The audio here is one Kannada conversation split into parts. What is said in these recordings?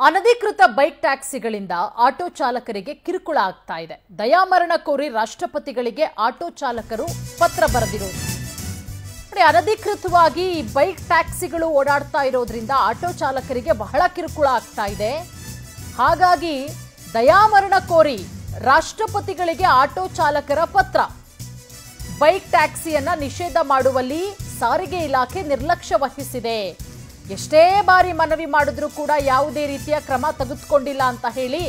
ಅನಧಿಕೃತ ಬೈಕ್ ಟ್ಯಾಕ್ಸಿಗಳಿಂದ ಆಟೋ ಚಾಲಕರಿಗೆ ಕಿರುಕುಳ ಆಗ್ತಾ ಇದೆ. ದಯಾಮರಣ ಕೋರಿ ರಾಷ್ಟ್ರಪತಿಗಳಿಗೆ ಆಟೋ ಚಾಲಕರು ಪತ್ರ ಬರೆದಿರುವುದು. ಅನಧಿಕೃತವಾಗಿ ಈ ಬೈಕ್ ಟ್ಯಾಕ್ಸಿಗಳು ಓಡಾಡ್ತಾ ಇರೋದ್ರಿಂದ ಆಟೋ ಚಾಲಕರಿಗೆ ಬಹಳ ಕಿರುಕುಳ ಆಗ್ತಾ ಇದೆ. ಹಾಗಾಗಿ ದಯಾಮರಣ ಕೋರಿ ರಾಷ್ಟ್ರಪತಿಗಳಿಗೆ ಆಟೋ ಚಾಲಕರ ಪತ್ರ. ಬೈಕ್ ಟ್ಯಾಕ್ಸಿಯನ್ನ ನಿಷೇಧ ಮಾಡುವಲ್ಲಿ ಸಾರಿಗೆ ಇಲಾಖೆ ನಿರ್ಲಕ್ಷ್ಯ ವಹಿಸಿದೆ. ಎಷ್ಟೇ ಬಾರಿ ಮನವಿ ಮಾಡಿದ್ರೂ ಕೂಡ ಯಾವುದೇ ರೀತಿಯ ಕ್ರಮ ತೆಗೆದುಕೊಂಡಿಲ್ಲ ಅಂತ ಹೇಳಿ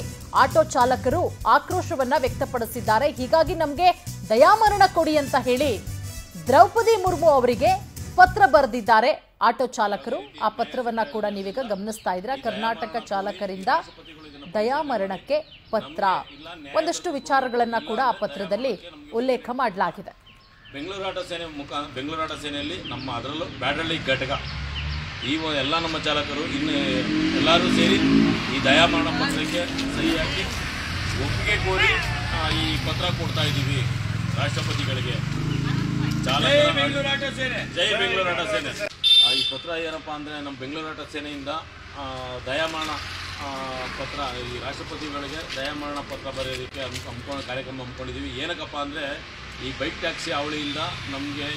ಆಟೋ ಚಾಲಕರು ಆಕ್ರೋಶವನ್ನ ವ್ಯಕ್ತಪಡಿಸಿದ್ದಾರೆ. ಹೀಗಾಗಿ ನಮಗೆ ದಯಾಮರಣ ಕೊಡಿ ಅಂತ ಹೇಳಿ ದ್ರೌಪದಿ ಮುರ್ಮು ಅವರಿಗೆ ಪತ್ರ ಬರೆದಿದ್ದಾರೆ ಆಟೋ ಚಾಲಕರು. ಆ ಪತ್ರವನ್ನ ಕೂಡ ನೀವೀಗ ಗಮನಿಸ್ತಾ ಇದ್ದೀರಾ. ಕರ್ನಾಟಕ ಚಾಲಕರಿಂದ ದಯಾಮರಣಕ್ಕೆ ಪತ್ರ. ಒಂದಷ್ಟು ವಿಚಾರಗಳನ್ನ ಕೂಡ ಆ ಪತ್ರದಲ್ಲಿ ಉಲ್ಲೇಖ ಮಾಡಲಾಗಿದೆ. ಬೆಂಗಳೂರು ಆಟೋ ಸೇನೆಯಲ್ಲಿ ನಮ್ಮ ಅದರಲ್ಲೂ ಬ್ಯಾಡಳ್ಳಿ ಘಟಕ ಈ ಎಲ್ಲ ನಮ್ಮ ಚಾಲಕರು ಇನ್ನು ಎಲ್ಲರೂ ಸೇರಿ ಈ ದಯಾಮರಣ ಪತ್ರಕ್ಕೆ ಸಹಿ ಹಾಕಿ ಒಪ್ಪಿಗೆ ಕೋರಿ ಈ ಪತ್ರ ಕೊಡ್ತಾ ಇದ್ದೀವಿ ರಾಷ್ಟ್ರಪತಿಗಳಿಗೆ. ಜೈ ಬೆಂಗಳೂರು ಆಟೋ ಸೇನೆ. ಈ ಪತ್ರ ಏನಪ್ಪ ಅಂದರೆ ನಮ್ಮ ಬೆಂಗಳೂರು ಆಟೋ ಸೇನೆಯಿಂದ ದಯಾಮರಣ ಪತ್ರ ಈ ರಾಷ್ಟ್ರಪತಿಗಳಿಗೆ ದಯಾಮರಣ ಪತ್ರ ಬರೆಯೋದಕ್ಕೆ ಕಾರ್ಯಕ್ರಮ ಹಮ್ಮಿಕೊಂಡಿದ್ದೀವಿ. ಏನಕ್ಕಪ್ಪ ಅಂದರೆ ಈ ಬೈಕ್ ಟ್ಯಾಕ್ಸಿ ಅವಳಿಯಿಂದ ನಮಗೆ